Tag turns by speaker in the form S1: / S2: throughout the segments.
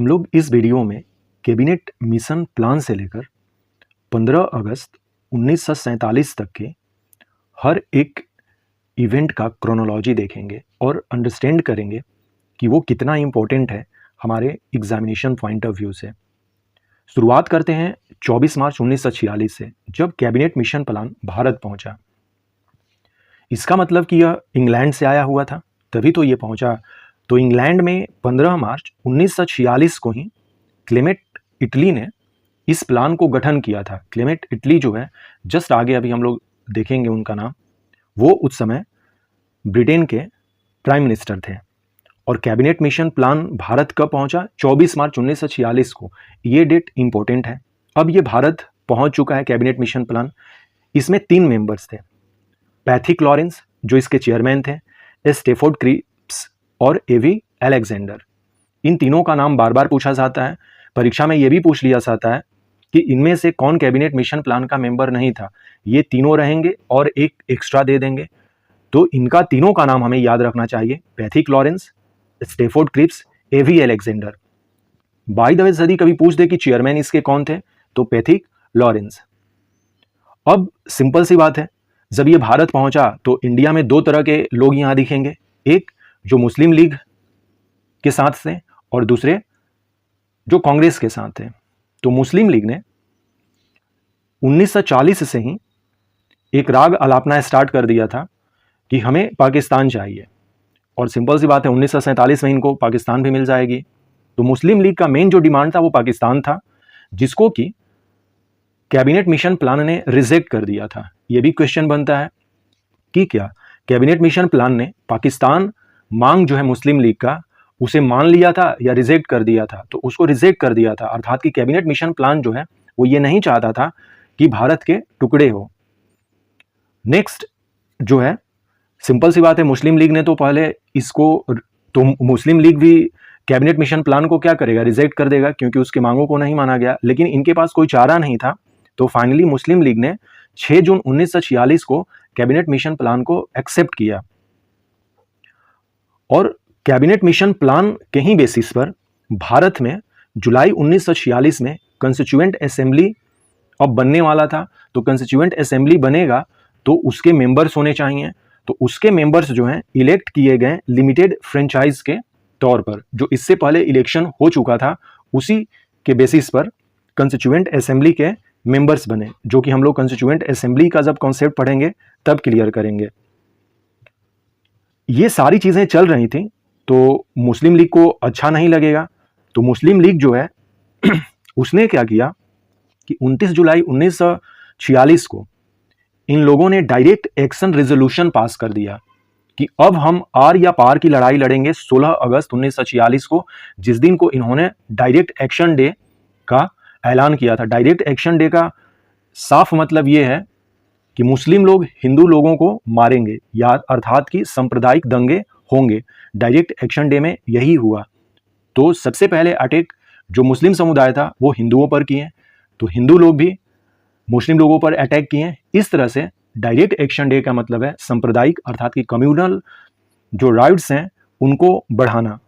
S1: हम लोग इस वीडियो में कैबिनेट मिशन प्लान से लेकर 15 अगस्त 1947 तक के हर एक इवेंट का क्रोनोलॉजी देखेंगे और अंडरस्टैंड करेंगे कि वो कितना इम्पोर्टेंट है हमारे एग्जामिनेशन पॉइंट ऑफ व्यू से। शुरुआत करते हैं 24 मार्च 1946 से, जब कैबिनेट मिशन प्लान भारत पहुंचा। इसका मतलब कि यह इंग्लैंड से आया हुआ था, तभी तो ये पहुंचा। तो इंग्लैंड में 15 मार्च 1946 को ही क्लेमेंट इटली ने इस प्लान को गठन किया था। क्लेमेंट इटली जो है, जस्ट आगे अभी हम लोग देखेंगे उनका नाम, वो उस समय ब्रिटेन के प्राइम मिनिस्टर थे। और कैबिनेट मिशन प्लान भारत कब पहुंचा? 24 मार्च 1946 को। ये डेट इंपॉर्टेंट है। अब ये भारत पहुंच चुका है कैबिनेट मिशन प्लान। इसमें 3 मेंबर्स थे, पैथिक लॉरेंस जो इसके चेयरमैन थे, स्टेफोर्ड क्रिप्स और एवी अलेक्जेंडर। इन तीनों का नाम बार बार पूछा जाता है। परीक्षा में ये भी पूछ लिया जाता है कि इनमें से कौन कैबिनेट मिशन प्लान का मेंबर नहीं था। ये तीनों रहेंगे और एक एक्स्ट्रा दे देंगे, तो इनका तीनों का नाम हमें याद रखना चाहिए, Pethick Lawrence, Stafford Cripps, A V Alexander. By the way यदि कभी पूछ दे कि चेयरमैन इसके कौन थे, तो पैथिक लॉरेंस। अब सिंपल सी बात है, जब ये भारत पहुंचा तो इंडिया में 2 तरह के लोग यहां दिखेंगे, एक जो मुस्लिम लीग के साथ थे और दूसरे जो कांग्रेस के साथ थे। तो मुस्लिम लीग ने 1940 से ही एक राग अलापना स्टार्ट कर दिया था कि हमें पाकिस्तान चाहिए, और सिंपल सी बात है 1947 में इनको पाकिस्तान भी मिल जाएगी। तो मुस्लिम लीग का मेन जो डिमांड था वो पाकिस्तान था, जिसको कि कैबिनेट मिशन प्लान ने रिजेक्ट कर दिया था। ये भी क्वेश्चन बनता है कि क्या कैबिनेट मिशन प्लान ने पाकिस्तान मांग जो है मुस्लिम लीग का, उसे मान लिया था या रिजेक्ट कर दिया था? तो उसको रिजेक्ट कर दिया था, अर्थात कि कैबिनेट मिशन प्लान जो है वो ये नहीं चाहता था कि भारत के टुकड़े हो। नेक्स्ट जो है, सिंपल सी बात है, मुस्लिम लीग ने तो पहले इसको, तो मुस्लिम लीग भी कैबिनेट मिशन प्लान को क्या करेगा? रिजेक्ट कर देगा, क्योंकि उसके मांगों को नहीं माना गया। लेकिन इनके पास कोई चारा नहीं था, तो फाइनली मुस्लिम लीग ने 6 जून 1946 को कैबिनेट मिशन प्लान को एक्सेप्ट किया। और कैबिनेट मिशन प्लान के ही बेसिस पर भारत में जुलाई 1946 में कंस्टिट्यूएंट असेंबली अब बनने वाला था। तो कंस्टिट्यूएंट असेंबली बनेगा तो उसके मेंबर्स होने चाहिए। तो उसके मेंबर्स जो हैं इलेक्ट किए गए लिमिटेड फ्रेंचाइज के तौर पर, जो इससे पहले इलेक्शन हो चुका था, उसी के बेसिस पर कंस्टिट्यूएंट असेंबली के मेंबर्स बने, जो कि हम लोग कंस्टिट्यूएंट असेंबली का जब कॉन्सेप्ट पढ़ेंगे तब क्लियर करेंगे। ये सारी चीजें चल रही थी, तो मुस्लिम लीग को अच्छा नहीं लगेगा। तो मुस्लिम लीग जो है उसने क्या किया कि 29 जुलाई 1946 को इन लोगों ने डायरेक्ट एक्शन रेजोल्यूशन पास कर दिया कि अब हम आर या पार की लड़ाई लड़ेंगे 16 अगस्त 1946 को, जिस दिन को इन्होंने डायरेक्ट एक्शन डे का ऐलान किया था। डायरेक्ट एक्शन डे का साफ मतलब ये है कि मुस्लिम लोग हिंदू लोगों को मारेंगे, या अर्थात कि सांप्रदायिक दंगे होंगे। डायरेक्ट एक्शन डे में यही हुआ। तो सबसे पहले अटैक जो मुस्लिम समुदाय था वो हिंदुओं पर किए, तो हिंदू लोग भी मुस्लिम लोगों पर अटैक किए। इस तरह से डायरेक्ट एक्शन डे का मतलब है सांप्रदायिक अर्थात कि कम्युनल जो राइट्स हैं उनको बढ़ाना।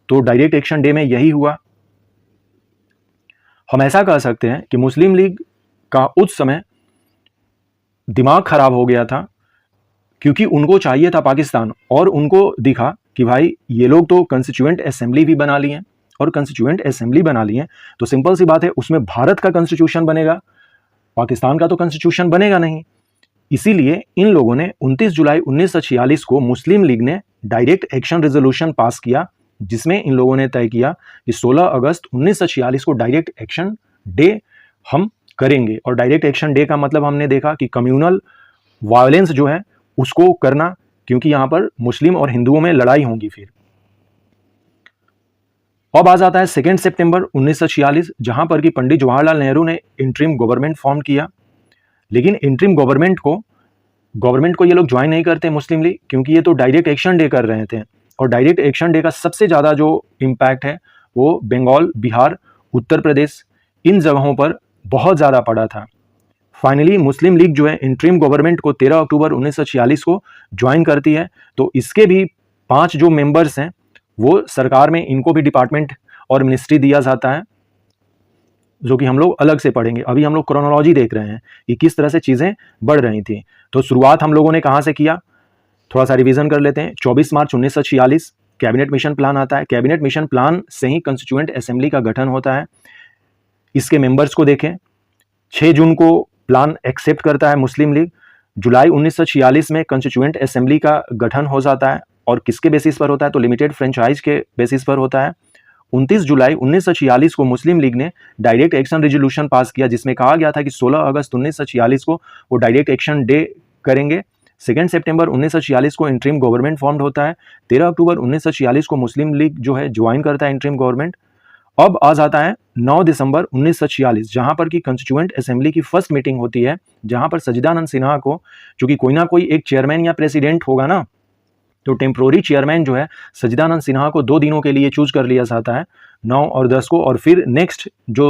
S1: तो डायरेक्ट एक्शन डे में यही हुआ। हम ऐसा कह सकते हैं कि मुस्लिम लीग का उस समय दिमाग खराब हो गया था, क्योंकि उनको चाहिए था पाकिस्तान, और उनको दिखा कि भाई ये लोग तो कंस्टिट्यूएंट असेंबली भी बना लिए, और कंस्टिट्यूएंट असेंबली बना लिए तो सिंपल सी बात है उसमें भारत का कॉन्स्टिट्यूशन बनेगा, पाकिस्तान का तो कॉन्स्टिट्यूशन बनेगा नहीं। इसीलिए इन लोगों ने 29 जुलाई 1946 को मुस्लिम लीग ने डायरेक्ट एक्शन रेजोल्यूशन पास किया, जिसमें इन लोगों ने तय किया कि 16 अगस्त 1946 को डायरेक्ट एक्शन डे हम करेंगे। और डायरेक्ट एक्शन डे का मतलब हमने देखा कि कम्युनल वायलेंस जो है उसको करना, क्योंकि यहां पर मुस्लिम और हिंदुओं में लड़ाई होगी। फिर अब आ जाता है 2 सितंबर 1946, जहां पर कि पंडित जवाहरलाल नेहरू ने इंटरिम गवर्नमेंट फॉर्म किया। लेकिन इंटरिम गवर्नमेंट को ये लोग ज्वाइन नहीं करते मुस्लिम लीग, क्योंकि ये तो डायरेक्ट एक्शन डे कर रहे थे। और डायरेक्ट एक्शन डे का सबसे ज़्यादा जो इम्पैक्ट है वो बंगाल, बिहार, उत्तर प्रदेश, इन जगहों पर बहुत ज़्यादा पड़ा था। फाइनली मुस्लिम लीग जो है इंटरिम गवर्नमेंट को 13 अक्टूबर 1946 को ज्वाइन करती है। तो इसके भी 5 जो मेंबर्स हैं वो सरकार में, इनको भी डिपार्टमेंट और मिनिस्ट्री दिया जाता है, जो कि हम लोग अलग से पढ़ेंगे। अभी हम लोग क्रोनोलॉजी देख रहे हैं कि किस तरह से चीज़ें बढ़ रही थी। तो शुरुआत हम लोगों ने कहाँ से किया, थोड़ा सा रिवीजन कर लेते हैं। 24 मार्च 1946 कैबिनेट मिशन प्लान आता है। कैबिनेट मिशन प्लान से ही कंस्टिट्यूएंट असेंबली का गठन होता है। इसके मेंबर्स को देखें, 6 जून को प्लान एक्सेप्ट करता है मुस्लिम लीग। जुलाई 1946 में कंस्टिट्यूएंट असेंबली का गठन हो जाता है, और किसके बेसिस पर होता है, तो लिमिटेड फ्रेंचाइज के बेसिस पर होता है। 29 जुलाई 1946 को मुस्लिम लीग ने डायरेक्ट एक्शन रेजोल्यूशन पास किया, जिसमें कहा गया था कि 16 अगस्त 1946 को वो डायरेक्ट एक्शन डे करेंगे। 2 सितंबर 1946 को इंटरिम गवर्नमेंट फॉर्म्ड होता है। 13 अक्टूबर 1946 को मुस्लिम लीग जो है ज्वाइन करता है इंटरिम गवर्नमेंट। अब आ जाता है 9 दिसंबर 1946, जहां पर की कंस्टिट्यूएंट असेंबली की फर्स्ट मीटिंग होती है, जहां पर सज्जिदानंद सिन्हा को, चूंकि कोई ना कोई एक चेयरमैन या प्रेसिडेंट होगा ना, तो टेम्प्रोरी चेयरमैन जो है सज्जिदानंद सिन्हा को 2 दिनों के लिए चूज कर लिया जाता है, 9 और 10 को। और फिर नेक्स्ट जो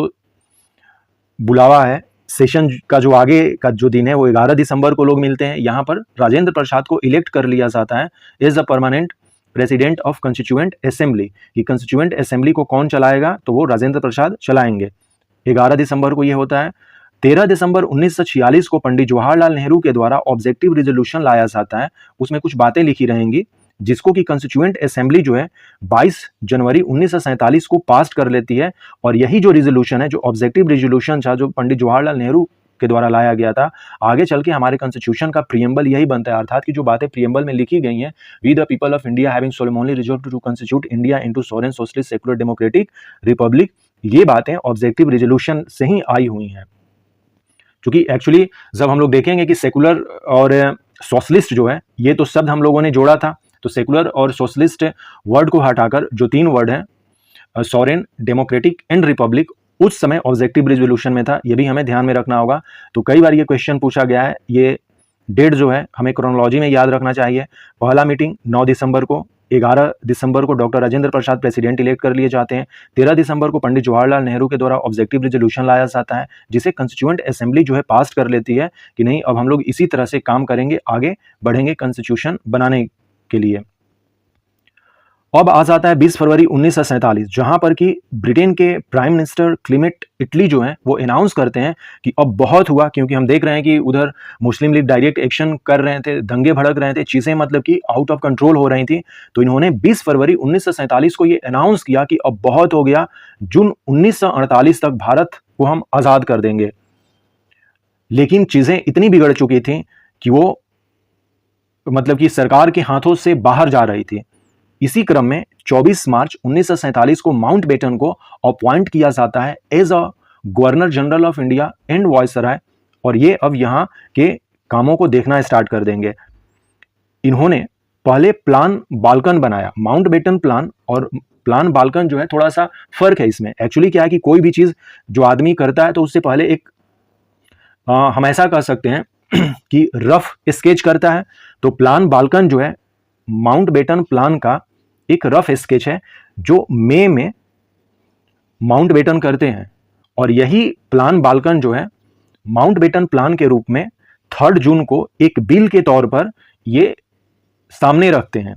S1: बुलावा है सेशन का, जो आगे का जो दिन है, वो 11 दिसंबर को लोग मिलते हैं। यहाँ पर राजेंद्र प्रसाद को इलेक्ट कर लिया जाता है as the permanent president of constituent assembly. कि कंस्टिट्यूएंट असेंबली को कौन चलाएगा, तो वो राजेंद्र प्रसाद चलाएंगे। 11 दिसंबर को ये होता है। 13 दिसंबर 1946 को पंडित जवाहरलाल नेहरू के द्वारा ऑब्जेक्टिव रेजोल्यूशन लाया जाता है। उसमें कुछ बातें लिखी रहेंगी, जिसको कि कंस्टिट्यूएंट असेंबली जो है 22 जनवरी 1947 को पास कर लेती है। और यही जो रेजोल्यूशन है, जो ऑब्जेक्टिव रेजोल्यूशन था, जो पंडित जवाहरलाल नेहरू के द्वारा लाया गया था, आगे चल के हमारे कॉन्स्टिट्यूशन का प्रीएम्बल यही बनता है। अर्थात कि जो बातें प्रीएम्बल में लिखी गई हैं, we the people of India having solemnly resolved to constitute India into sovereign socialist secular democratic republic, ये बातें ऑब्जेक्टिव रेजोल्यूशन से ही आई हुई हैं। क्योंकि एक्चुअली जब हम लोग देखेंगे कि सेकुलर और सोशलिस्ट जो है, ये तो शब्द हम लोगों ने जोड़ा था, तो सेकुलर और सोशलिस्ट वर्ड को हटाकर जो 3 वर्ड हैं, सॉवरेन, डेमोक्रेटिक एंड रिपब्लिक, उस समय ऑब्जेक्टिव रेजोल्यूशन में था। ये भी हमें ध्यान में रखना होगा। तो कई बार ये क्वेश्चन पूछा गया है, ये डेट जो है हमें क्रोनोलॉजी में याद रखना चाहिए। पहला मीटिंग 9 दिसंबर को, 11 दिसंबर को doctor Rajendra Prasad president elect कर लिए जाते हैं। 13 दिसंबर को पंडित जवाहरलाल नेहरू के द्वारा ऑब्जेक्टिव रेजोल्यूशन लाया जाता है, जिसे कंस्टिट्यूएंट असेंबली जो है पास कर लेती है कि नहीं, अब हम लोग इसी तरह से काम करेंगे, आगे बढ़ेंगे कॉन्स्टिट्यूशन बनाने के लिए। अब आ जाता है 20 फरवरी 1947, जहां पर कि ब्रिटेन के प्राइम मिनिस्टर क्लेमेंट इटली जो है वो अनाउंस करते हैं कि अब बहुत हुआ, क्योंकि हम देख रहे हैं कि उधर मुस्लिम लीग डायरेक्ट एक्शन कर रहे थे, दंगे भड़क रहे थे, चीज़ें मतलब कि आउट ऑफ कंट्रोल हो रही थी। तो इन्होंने 20 फरवरी 1947 को ये अनाउंस किया कि अब बहुत हो गया, जून 1948 तक भारत को हम आज़ाद कर देंगे। लेकिन चीज़ें इतनी बिगड़ चुकी थी कि वो मतलब कि सरकार के हाथों से बाहर जा रही थी। इसी क्रम में 24 मार्च 1947 को माउंटबेटन को अपॉइंट किया जाता है as a governor general of India and viceroy, और ये अब यहाँ के कामों को देखना स्टार्ट कर देंगे। इन्होंने पहले प्लान बाल्कन बनाया। माउंटबेटन प्लान और प्लान बाल्कन जो है, थोड़ा सा फर्क है इसमें। एक्चुअली क्या है कि कोई भी चीज़ जो आदमी करता है तो उससे पहले एक हम ऐसा कह सकते हैं कि रफ स्केच करता है। तो प्लान बाल्कन जो है माउंटबेटन प्लान का एक रफ स्केच है, जो मई में माउंटबेटन करते हैं। और यही प्लान बाल्कन जो है माउंटबेटन प्लान के रूप में 3 जून को एक बिल के तौर पर ये सामने रखते हैं।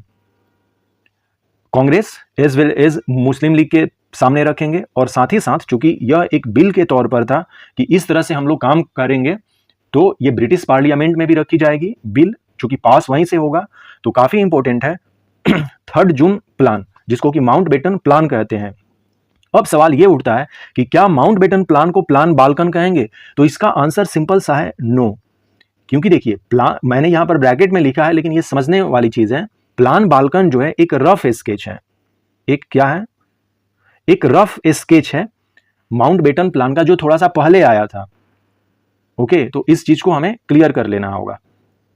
S1: कांग्रेस एज वेल एज मुस्लिम लीग के सामने रखेंगे, और साथ ही साथ चूंकि यह एक बिल के तौर पर था कि इस तरह से हम लोग काम करेंगे, तो ये ब्रिटिश पार्लियामेंट में भी रखी जाएगी बिल, चूंकि पास वहीं से होगा। तो काफी इंपॉर्टेंट है 3 जून प्लान, जिसको कि माउंटबेटन प्लान कहते हैं। अब सवाल ये उठता है कि क्या माउंटबेटन प्लान को प्लान बाल्कन कहेंगे? तो इसका आंसर सिंपल सा है नो। क्योंकि देखिए, प्लान मैंने यहां पर ब्रैकेट में लिखा है, लेकिन ये समझने वाली चीज है। प्लान बाल्कन जो है एक रफ स्केच है, एक क्या है, एक रफ स्केच है माउंटबेटन प्लान का, जो थोड़ा सा पहले आया था। ओके, तो इस चीज को हमें क्लियर कर लेना होगा।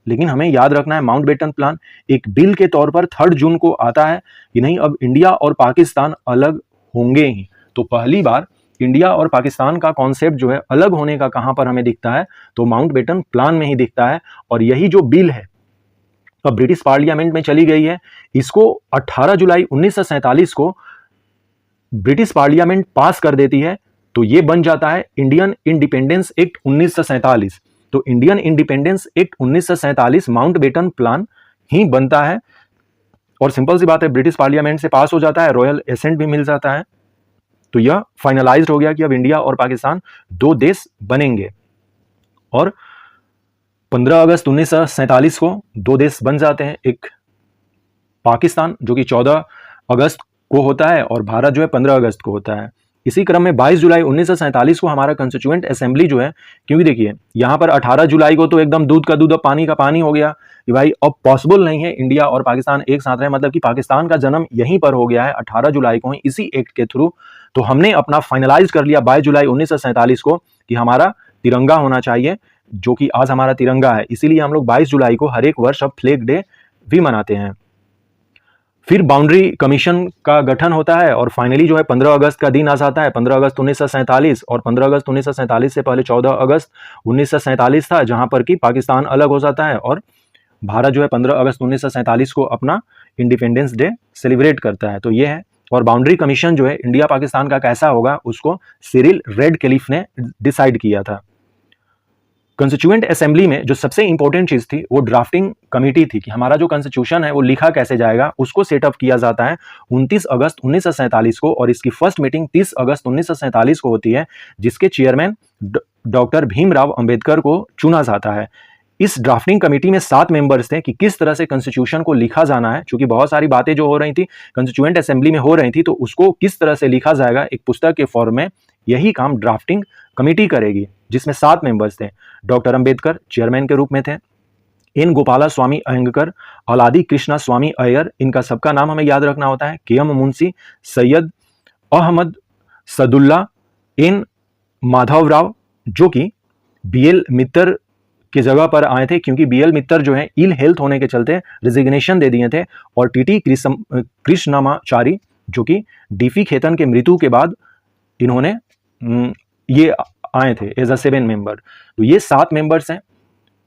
S1: लेकिन हमें याद रखना है माउंटबेटन प्लान एक बिल के तौर पर 3 जून को आता है कि नहीं, अब इंडिया और पाकिस्तान अलग होंगे ही। तो पहली बार इंडिया और पाकिस्तान का कॉन्सेप्ट जो है अलग होने का कहां पर हमें दिखता है, तो माउंटबेटन प्लान में ही दिखता है। और यही जो बिल है अब ब्रिटिश पार्लियामेंट में चली गई है, इसको 18 जुलाई 1947 को ब्रिटिश पार्लियामेंट पास कर देती है। तो ये बन जाता है इंडियन इंडिपेंडेंस एक्ट 1947। तो Indian independence act 1947 Mountbatten plan ही बनता है। और सिंपल सी बात है, ब्रिटिश पार्लियामेंट से पास हो जाता है, रॉयल एसेंट भी मिल जाता है। तो यह फाइनलाइज्ड हो गया कि अब इंडिया और पाकिस्तान दो देश बनेंगे और 15 अगस्त 1947 को दो देश बन जाते हैं, एक पाकिस्तान जो कि 14 अगस्त को होता है और भारत जो है 15 अगस्त को होता है। इसी क्रम में 22 जुलाई 1947 को हमारा कंस्टिट्यूएंट असेंबली जो है, क्योंकि देखिए यहाँ पर 18 जुलाई को तो एकदम दूध का दूध और पानी का पानी हो गया कि भाई अब पॉसिबल नहीं है इंडिया और पाकिस्तान एक साथ रहे, मतलब कि पाकिस्तान का जन्म यहीं पर हो गया है 18 जुलाई को ही इसी एक्ट के थ्रू। तो हमने अपना फाइनलाइज कर लिया 22 जुलाई 1947 को कि हमारा तिरंगा होना चाहिए, जो कि आज हमारा तिरंगा है। इसीलिए हम लोग 22 जुलाई को हर एक वर्ष अब फ्लैग डे भी मनाते हैं। फिर बाउंड्री कमीशन का गठन होता है और फाइनली जो है 15 अगस्त का दिन आ जाता है, 15 अगस्त 1947। और 15 अगस्त 1947 से पहले 14 अगस्त 1947 था, जहां पर कि पाकिस्तान अलग हो जाता है और भारत जो है 15 अगस्त 1947 को अपना इंडिपेंडेंस डे सेलिब्रेट करता है। तो ये है। और बाउंड्री कमीशन जो है इंडिया पाकिस्तान का कैसा होगा उसको सिरिल रेडक्लिफ ने डिसाइड किया था। कॉन्स्टिट्यूएंट असेंबली में जो सबसे इंपॉर्टेंट चीज थी वो ड्राफ्टिंग कमेटी थी कि हमारा जो कॉन्स्टिट्यूशन है वो लिखा कैसे जाएगा, उसको सेटअप किया जाता है 29 अगस्त 1947 को और इसकी फर्स्ट मीटिंग 30 अगस्त 1947 को होती है, जिसके चेयरमैन डॉक्टर भीमराव अंबेडकर को चुना जाता है। इस ड्राफ्टिंग कमेटी में 7 मेंबर्स थे कि किस तरह से कॉन्स्टिट्यूशन को लिखा जाना है, क्योंकि बहुत सारी बातें जो हो रही थी कॉन्स्टिट्यूएंट असेंबली में हो रही थी, तो उसको किस तरह से लिखा जाएगा एक पुस्तक के फॉर्म में, यही काम ड्राफ्टिंग कमेटी करेगी, जिसमें 7 मेंबर्स थे। डॉक्टर अंबेडकर चेयरमैन के रूप में थे, एन गोपाला स्वामी अयंगकर, अलादी कृष्णा स्वामी अय्यर, इनका सबका नाम हमें याद रखना होता है, के.एम. मुंशी, सैयद अहमद सदुल्ला, एन माधवराव, जो कि बी.एल. मित्तर की जगह पर आए थे, क्योंकि बी.एल. मित्तर जो है इल हेल्थ होने के चलते रिजिग्नेशन दे दिए थे, और टी.टी. कृष्णमाचारी जो कि डी.पी. खेतन के मृत्यु के बाद इन्होंने ये आए थे एज अ 7 मेंबर। तो ये 7 मेंबर्स हैं,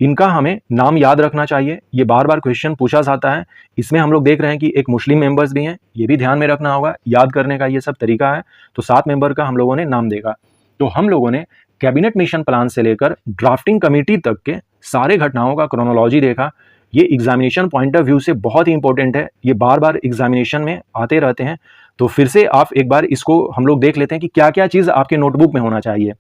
S1: इनका हमें नाम याद रखना चाहिए, ये बार बार क्वेश्चन पूछा जाता है। इसमें हम लोग देख रहे हैं कि एक मुस्लिम मेंबर्स भी हैं, ये भी ध्यान में रखना होगा, याद करने का ये सब तरीका है। तो 7 मेंबर का हम लोगों ने नाम देगा। तो हम लोगों ने कैबिनेट मिशन प्लान से लेकर ड्राफ्टिंग कमेटी तक के सारे घटनाओं का क्रोनोलॉजी देखा। ये एग्जामिनेशन पॉइंट ऑफ व्यू से बहुत ही इंपॉर्टेंट है, ये बार बार एग्जामिनेशन में आते रहते हैं। तो फिर से आप एक बार इसको हम लोग देख लेते हैं कि क्या क्या चीज़ आपके नोटबुक में होना चाहिए।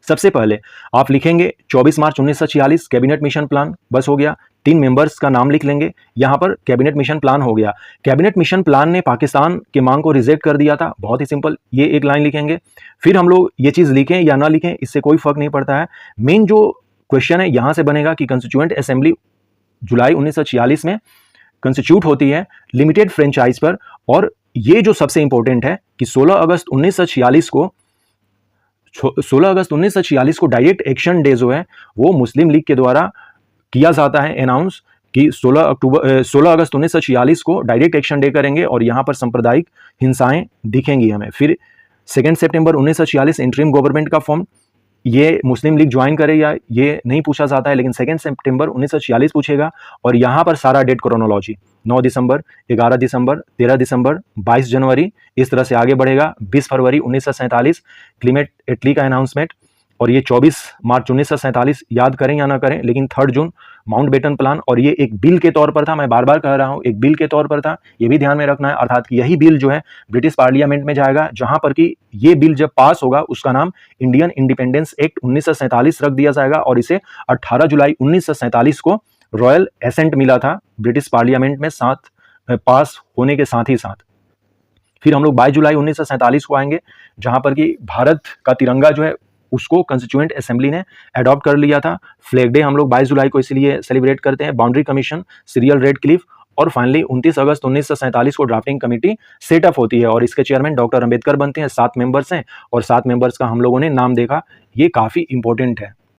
S1: सबसे पहले आप लिखेंगे 24 मार्च 1946 कैबिनेट मिशन प्लान, बस हो गया। 3 मेंबर्स का नाम लिख लेंगे, यहां पर कैबिनेट मिशन प्लान हो गया। कैबिनेट मिशन प्लान ने पाकिस्तान की मांग को रिजेक्ट कर दिया था, बहुत ही सिंपल, ये एक लाइन लिखेंगे। फिर हम लोग ये चीज़ लिखें या ना लिखें इससे कोई फर्क नहीं पड़ता है। मेन जो क्वेश्चन है यहां से बनेगा कि कंस्टिट्यूएंट असेंबली जुलाई 1946 में कंस्टिट्यूट होती है लिमिटेड फ्रेंचाइज पर, और ये जो सबसे इंपॉर्टेंट है कि 16 अगस्त 1946 को डायरेक्ट एक्शन डे जो है वो मुस्लिम लीग के द्वारा किया जाता है अनाउंस कि 16 अगस्त 1946 को डायरेक्ट एक्शन डे करेंगे और यहाँ पर सांप्रदायिक हिंसाएं दिखेंगी हमें। फिर 2 सितंबर 1946 इंटरिम गवर्नमेंट का फॉर्म, ये मुस्लिम लीग ज्वाइन करे या ये नहीं पूछा जाता है, लेकिन 2 सितंबर 1946 पूछेगा। और यहाँ पर सारा डेट क्रोनोलॉजी 9 दिसंबर, 11 दिसंबर, 13 दिसंबर, 22 जनवरी, इस तरह से आगे बढ़ेगा। 20 फरवरी 1947 क्लीमेट एटली का अनाउंसमेंट, और ये 24 मार्च 1947 याद करें या ना करें, लेकिन 3 जून माउंटबेटन प्लान, और ये एक बिल के तौर पर था, मैं बार बार कह रहा हूँ एक बिल के तौर पर था, ये भी ध्यान में रखना है। अर्थात कि यही बिल जो है ब्रिटिश पार्लियामेंट में जाएगा, जहां पर कि ये बिल जब पास होगा उसका नाम इंडियन इंडिपेंडेंस एक्ट 1947 रख दिया जाएगा, और इसे 18 जुलाई 1947 को रॉयल एसेंट मिला था ब्रिटिश पार्लियामेंट में पास होने के साथ ही साथ। फिर हम लोग 22 जुलाई 1947 को आएंगे, जहां पर कि भारत का तिरंगा जो है उसको कंस्टिट्यूएंट असेंबली ने अडॉप्ट कर लिया था। फ्लैग डे हम लोग 22 जुलाई को इसलिए सेलिब्रेट करते हैं। बाउंड्री कमीशन, सिरियल रेडक्लिफ, और फाइनली 29 अगस्त 1947 को ड्राफ्टिंग कमेटी सेटअप होती है और इसके चेयरमैन डॉक्टर अंबेडकर बनते हैं। 7 मेंबर्स हैं और 7 मेंबर्स का हम लोगों ने नाम देखा, ये काफ़ी इंपॉर्टेंट है।